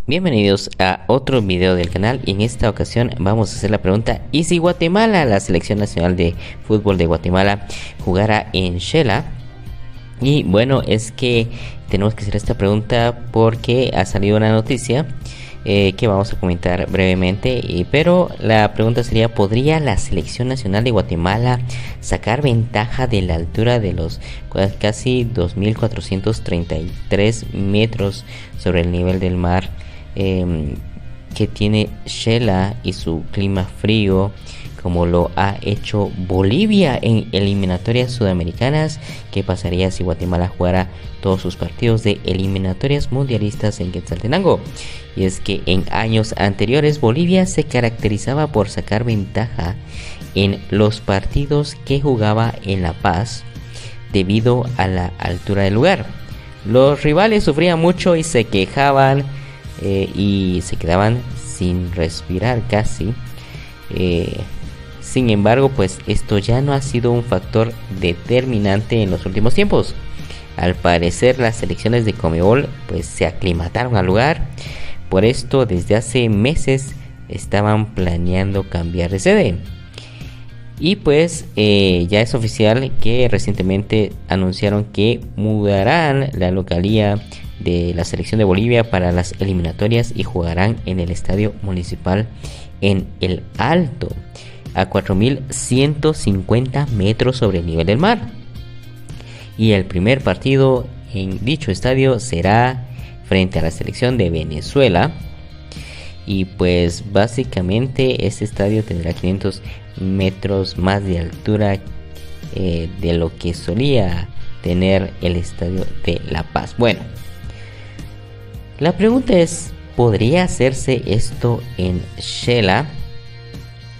Bienvenidos a otro video del canal y en esta ocasión vamos a hacer la pregunta: ¿y si Guatemala, la selección nacional de fútbol de Guatemala, jugara en Shela? Y bueno, es que tenemos que hacer esta pregunta porque ha salido una noticia que vamos a comentar brevemente, pero la pregunta sería: ¿podría la selección nacional de Guatemala sacar ventaja de la altura de los casi 2.433 metros sobre el nivel del mar que tiene Shela y su clima frío, como lo ha hecho Bolivia en eliminatorias sudamericanas? ¿Qué pasaría si Guatemala jugara todos sus partidos de eliminatorias mundialistas en Quetzaltenango? Y es que en años anteriores Bolivia se caracterizaba por sacar ventaja en los partidos que jugaba en La Paz debido a la altura del lugar. Los rivales sufrían mucho y se quejaban y se quedaban sin respirar casi. Sin embargo, pues esto ya no ha sido un factor determinante en los últimos tiempos. Al parecer, las selecciones de Conmebol pues se aclimataron al lugar. Por esto, desde hace meses estaban planeando cambiar de sede. Y pues ya es oficial que recientemente anunciaron que mudarán la localía de la selección de Bolivia para las eliminatorias y jugarán en el estadio municipal en El Alto, a 4.150 metros sobre el nivel del mar. Y el primer partido en dicho estadio será frente a la selección de Venezuela. Y pues básicamente este estadio tendrá 500 metros más de altura de lo que solía tener el estadio de La Paz. Bueno, la pregunta es: ¿podría hacerse esto en Shela?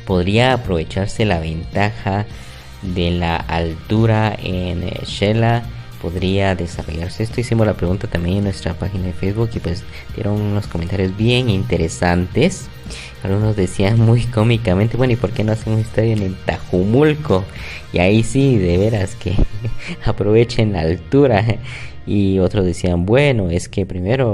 ¿Podría aprovecharse la ventaja de la altura en Shela? ¿Podría desarrollarse esto? Hicimos la pregunta también en nuestra página de Facebook y pues dieron unos comentarios bien interesantes. Algunos decían muy cómicamente: bueno, ¿y por qué no hacen un estadio en el Tajumulco? Y ahí sí, de veras que aprovechen la altura. Y otros decían: bueno, es que en primer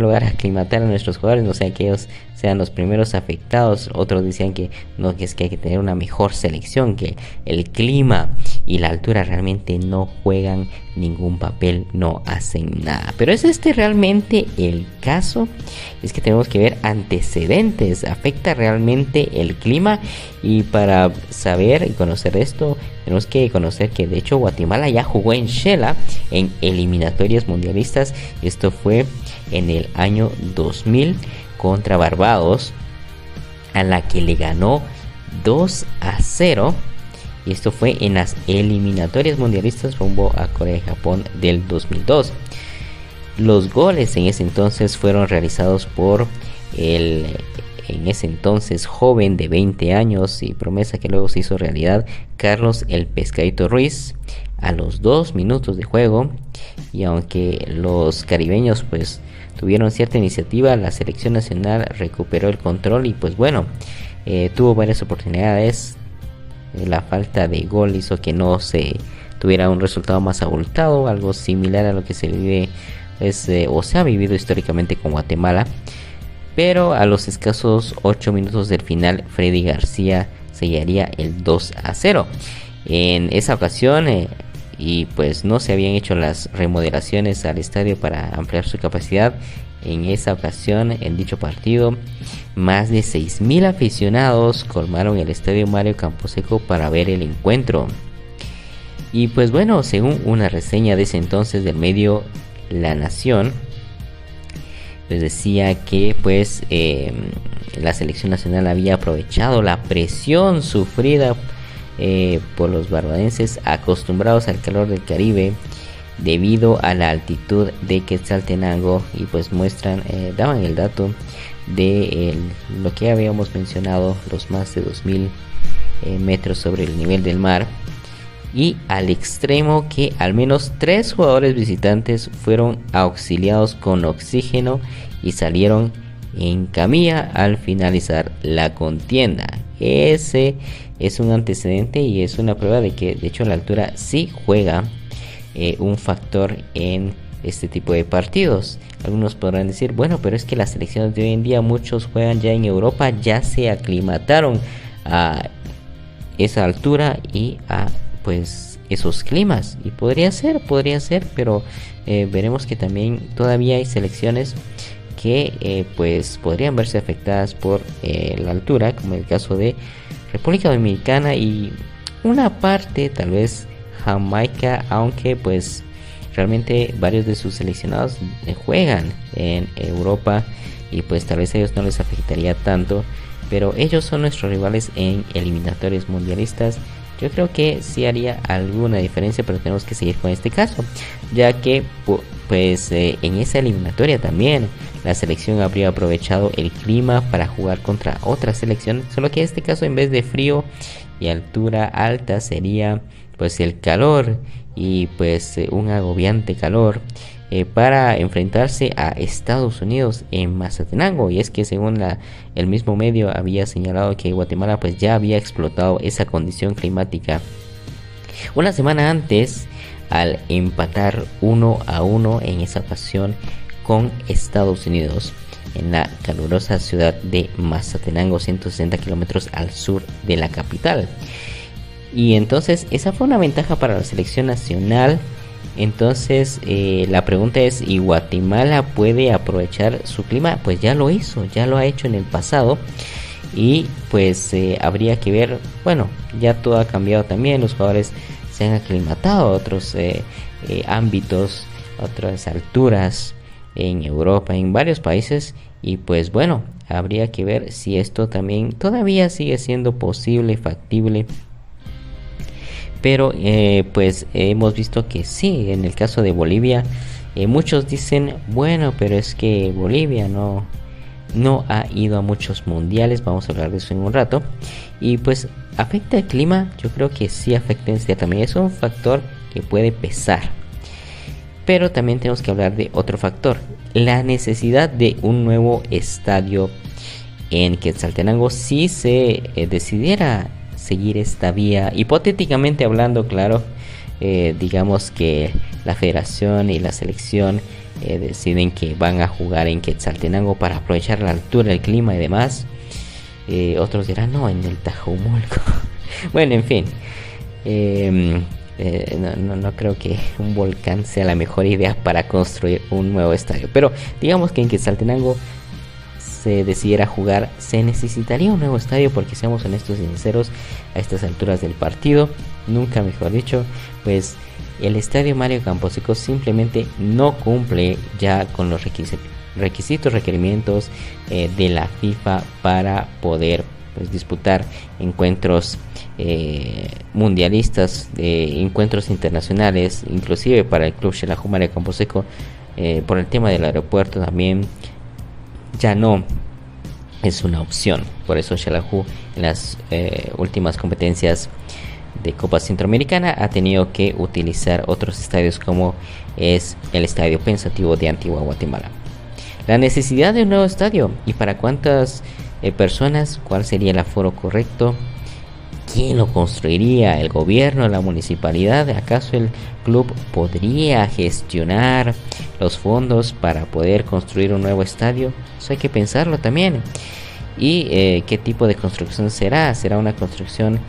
lugar, aclimatar a nuestros jugadores, no sea que ellos sean los primeros afectados. Otros decían que no, que es que hay que tener una mejor selección, que el clima y la altura realmente no juegan ningún papel, no hacen nada. Pero ¿es este realmente el caso? Es que tenemos que ver antecedentes. ¿Afecta realmente el clima? Y para saber y conocer esto, tenemos que conocer que de hecho Guatemala ya jugó en Shela en eliminatorias mundialistas. Esto fue en el año 2000 contra Barbados, a la que le ganó 2-0. Y esto fue en las eliminatorias mundialistas rumbo a Corea y Japón del 2002. Los goles en ese entonces fueron realizados por el en ese entonces joven de 20 años y promesa que luego se hizo realidad, Carlos el Pescadito Ruiz, a los 2 minutos de juego. Y aunque los caribeños pues tuvieron cierta iniciativa, la selección nacional recuperó el control y pues bueno, tuvo varias oportunidades. La falta de gol hizo que no se tuviera un resultado más abultado, algo similar a lo que se vive o se ha vivido históricamente con Guatemala. Pero a los escasos 8 minutos del final, Freddy García sellaría el 2-0. En esa ocasión, y pues no se habían hecho las remodelaciones al estadio para ampliar su capacidad. En esa ocasión, en dicho partido, más de 6.000 aficionados colmaron el estadio Mario Camposeco para ver el encuentro. Y pues bueno, según una reseña de ese entonces del medio La Nación, les decía que pues la selección nacional había aprovechado la presión sufrida por los barbadenses, acostumbrados al calor del Caribe debido a la altitud de Quetzaltenango. Y pues daban el dato de lo que habíamos mencionado, los más de 2.000 metros sobre el nivel del mar, y al extremo que al menos 3 jugadores visitantes fueron auxiliados con oxígeno y salieron en camilla al finalizar la contienda. Ese es un antecedente y es una prueba de que de hecho la altura sí juega un factor en este tipo de partidos. Algunos podrán decir, bueno, pero es que las selecciones de hoy en día, muchos juegan ya en Europa, ya se aclimataron a esa altura y a pues esos climas, y podría ser, pero veremos que también todavía hay selecciones que pues podrían verse afectadas por la altura, como el caso de República Dominicana y una parte tal vez Jamaica, aunque pues realmente varios de sus seleccionados juegan en Europa y pues tal vez a ellos no les afectaría tanto, pero ellos son nuestros rivales en eliminatorias mundialistas. Yo creo que sí haría alguna diferencia, pero tenemos que seguir con este caso, ya que pues en esa eliminatoria también la selección habría aprovechado el clima para jugar contra otra selección, solo que en este caso en vez de frío y altura alta sería pues el calor y pues un agobiante calor para enfrentarse a Estados Unidos en Mazatenango. Y es que según el mismo medio había señalado que Guatemala pues ya había explotado esa condición climática una semana antes al empatar 1-1 en esa ocasión con Estados Unidos en la calurosa ciudad de Mazatenango, 160 kilómetros al sur de la capital. Y entonces esa fue una ventaja para la selección nacional. Entonces la pregunta es, ¿y Guatemala puede aprovechar su clima? Pues ya lo hizo, ya lo ha hecho en el pasado. Y pues habría que ver, bueno, ya todo ha cambiado también, los jugadores se han aclimatado a otros ámbitos, a otras alturas en Europa, en varios países. Y pues bueno, habría que ver si esto también todavía sigue siendo posible, factible. Pero pues hemos visto que sí, en el caso de Bolivia, muchos dicen, bueno, pero es que Bolivia no ha ido a muchos mundiales, vamos a hablar de eso en un rato. Y pues afecta el clima, yo creo que sí afecta en cierta medida, es un factor que puede pesar. Pero también tenemos que hablar de otro factor, la necesidad de un nuevo estadio en Quetzaltenango. Si se decidiera seguir esta vía, hipotéticamente hablando, claro, digamos que la federación y la selección deciden que van a jugar en Quetzaltenango para aprovechar la altura, el clima y demás. Otros dirán, no, en el Tajumulco. Bueno, en fin, no creo que un volcán sea la mejor idea para construir un nuevo estadio, pero digamos que en Quetzaltenango se decidiera jugar, se necesitaría un nuevo estadio, porque seamos honestos y sinceros, a estas alturas del partido, nunca mejor dicho, pues el estadio Mario Camposeco simplemente no cumple ya con los requerimientos de la FIFA para poder pues disputar encuentros mundialistas, encuentros internacionales, inclusive para el club Xelajú Mario Camposeco, por el tema del aeropuerto también ya no es una opción. Por eso Xelajú en las últimas competencias de Copa Centroamericana ha tenido que utilizar otros estadios, como es el Estadio Pensativo de Antigua Guatemala. La necesidad de un nuevo estadio, y para cuántas personas, cuál sería el aforo correcto, quién lo construiría, el gobierno, la municipalidad, acaso el club podría gestionar los fondos para poder construir un nuevo estadio. Eso hay que pensarlo también. Y qué tipo de construcción será una construcción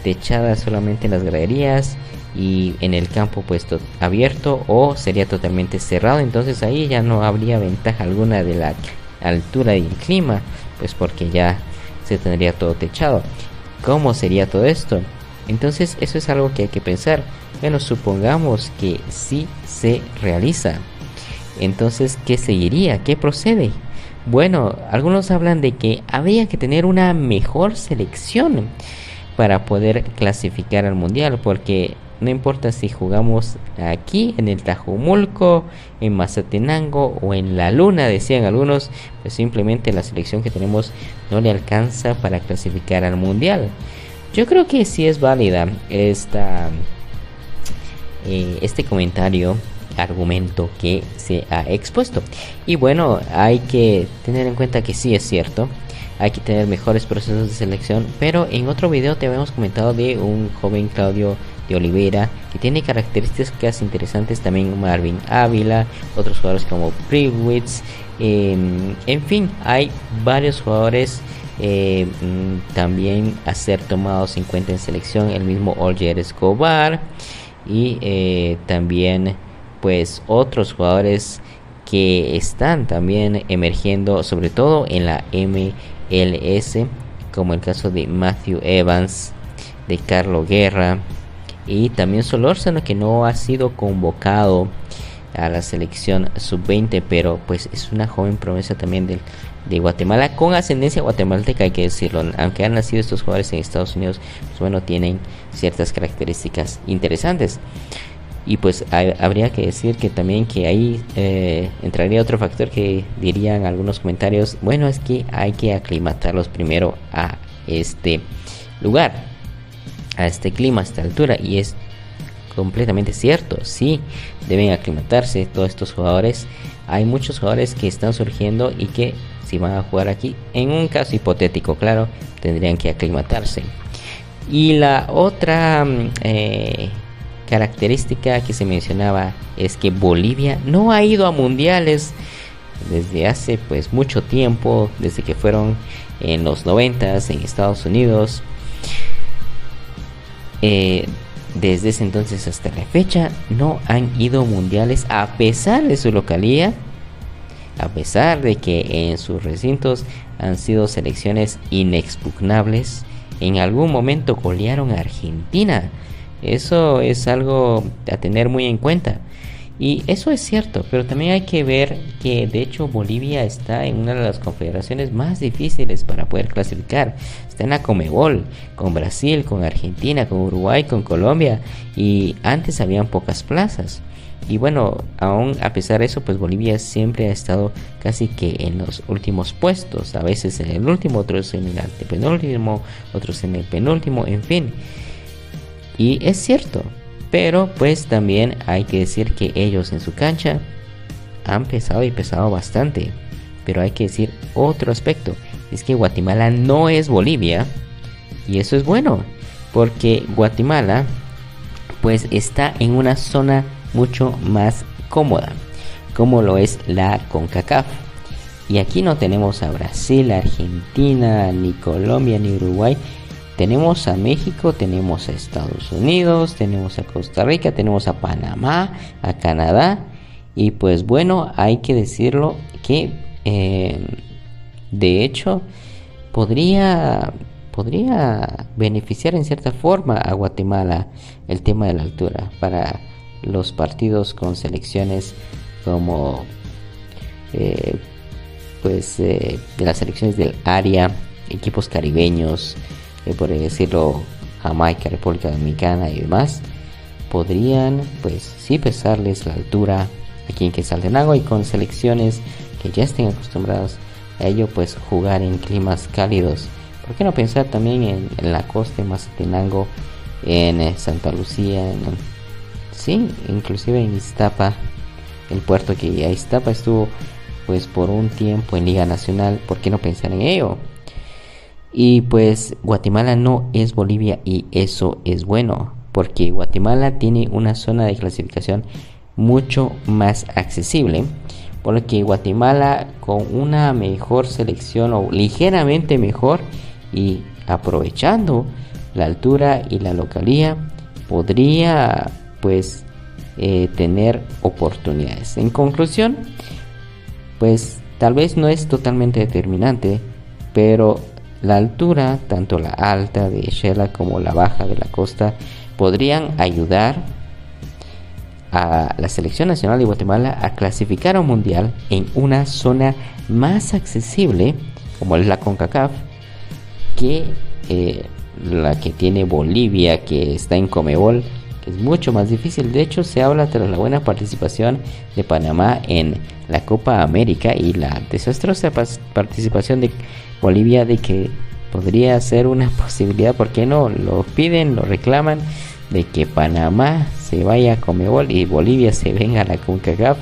techada solamente en las graderías y en el campo puesto abierto, o sería totalmente cerrado. Entonces ahí ya no habría ventaja alguna de la altura y el clima, pues porque ya se tendría todo techado. ¿Cómo sería todo esto? Entonces eso es algo que hay que pensar. Bueno, supongamos que sí se realiza, entonces ¿qué seguiría? ¿Qué procede? Bueno, algunos hablan de que habría que tener una mejor selección para poder clasificar al mundial, porque no importa si jugamos aquí en el Tajumulco, en Mazatenango o en La Luna, decían algunos, pues simplemente la selección que tenemos no le alcanza para clasificar al mundial. Yo creo que sí es válida este comentario, argumento que se ha expuesto. Y bueno, hay que tener en cuenta que sí es cierto, hay que tener mejores procesos de selección, pero en otro video te habíamos comentado de un joven Claudio de Oliveira, que tiene características interesantes también Marvin Ávila, otros jugadores como Priwitz, en fin, hay varios jugadores también a ser tomados en cuenta en selección, el mismo Olger Escobar y también pues otros jugadores que están también emergiendo, sobre todo en la MLS, como el caso de Matthew Evans, de Carlo Guerra y también Solórzano, que no ha sido convocado a la selección sub-20, pero pues es una joven promesa también de Guatemala, con ascendencia guatemalteca, hay que decirlo, aunque han nacido estos jugadores en Estados Unidos, pues bueno, tienen ciertas características interesantes. Y pues habría que decir que también que ahí entraría otro factor que dirían algunos comentarios, bueno, es que hay que aclimatarlos primero a este lugar, a este clima, a esta altura, y es completamente cierto, sí, deben aclimatarse todos estos jugadores. Hay muchos jugadores que están surgiendo y que si van a jugar aquí, en un caso hipotético, claro, tendrían que aclimatarse. Y la otra característica que se mencionaba es que Bolivia no ha ido a mundiales desde hace pues mucho tiempo, desde que fueron en los 90s en Estados Unidos. Desde ese entonces hasta la fecha no han ido mundiales, a pesar de su localía, a pesar de que en sus recintos han sido selecciones inexpugnables. En algún momento golearon a Argentina. Eso es algo a tener muy en cuenta. Y eso es cierto, pero también hay que ver que de hecho Bolivia está en una de las confederaciones más difíciles para poder clasificar. Está en la Conmebol, con Brasil, con Argentina, con Uruguay, con Colombia, y antes habían pocas plazas. Y bueno, aún a pesar de eso, pues Bolivia siempre ha estado casi que en los últimos puestos, a veces en el último, otros en el antepenúltimo, otros en el penúltimo, en fin. Y es cierto, pero pues también hay que decir que ellos en su cancha han pesado y pesado bastante. Pero hay que decir otro aspecto, es que Guatemala no es Bolivia, y eso es bueno, porque Guatemala pues está en una zona mucho más cómoda, como lo es la CONCACAF. Y aquí no tenemos a Brasil, Argentina, ni Colombia, ni Uruguay. Tenemos a México, tenemos a Estados Unidos, tenemos a Costa Rica, tenemos a Panamá, a Canadá. Y pues bueno, hay que decirlo que de hecho podría beneficiar en cierta forma a Guatemala el tema de la altura para los partidos con selecciones como de las selecciones del área, equipos caribeños, por decirlo, Jamaica, República Dominicana y demás, podrían pues sí pesarles la altura aquí en Quetzaltenango, y con selecciones que ya estén acostumbradas a ello, pues jugar en climas cálidos. ¿Por qué no pensar también en la costa, en Mazatenango, en Santa Lucía, sí, inclusive en Iztapa, el puerto que ya Iztapa estuvo pues por un tiempo en Liga Nacional? ¿Por qué no pensar en ello? Y pues Guatemala no es Bolivia, y eso es bueno, porque Guatemala tiene una zona de clasificación mucho más accesible, por lo que Guatemala, con una mejor selección o ligeramente mejor y aprovechando la altura y la localía, podría pues tener oportunidades. En conclusión, pues tal vez no es totalmente determinante, pero la altura, tanto la alta de Xela como la baja de la costa, podrían ayudar a la selección nacional de Guatemala a clasificar a un mundial en una zona más accesible, como es la CONCACAF, que la que tiene Bolivia, que está en Conmebol, que es mucho más difícil. De hecho, se habla tras la buena participación de Panamá en la Copa América y la desastrosa participación de Bolivia, de que podría ser una posibilidad, ¿por qué no? Lo piden, lo reclaman, de que Panamá se vaya a Conmebol y Bolivia se venga a la CONCACAF.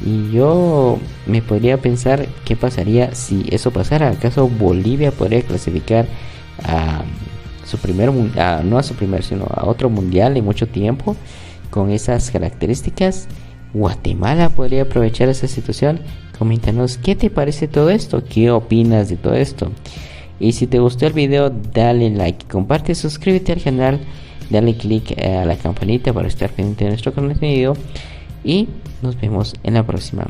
Y yo me podría pensar qué pasaría si eso pasara. ¿Acaso Bolivia podría clasificar a no a su primer, sino a otro mundial en mucho tiempo con esas características. Guatemala podría aprovechar esa situación. Coméntanos qué te parece todo esto, qué opinas de todo esto. Y si te gustó el video, dale like, comparte, suscríbete al canal, dale click a la campanita para estar pendiente de nuestro contenido y nos vemos en la próxima.